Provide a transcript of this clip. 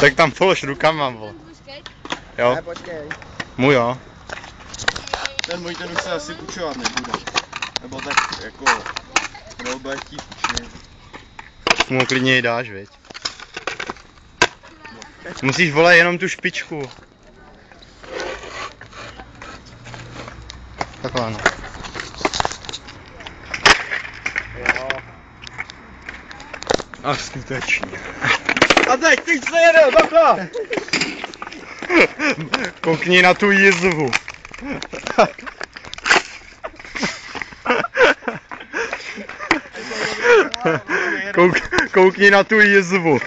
Tak tam polož rukama, vole. Jo? Ne, počkej. Můj jo. Ten můj ten už se asi pučovat nebude. Nebo tak jako... Nebo bude chtít pučně. Mu klidně ji dáš, viď? Musíš volat jenom tu špičku. Takhle no. Jo. A skutečně. A teď se jede, takhle! Koukni na tu jizvu. Koukni na tu jizvu.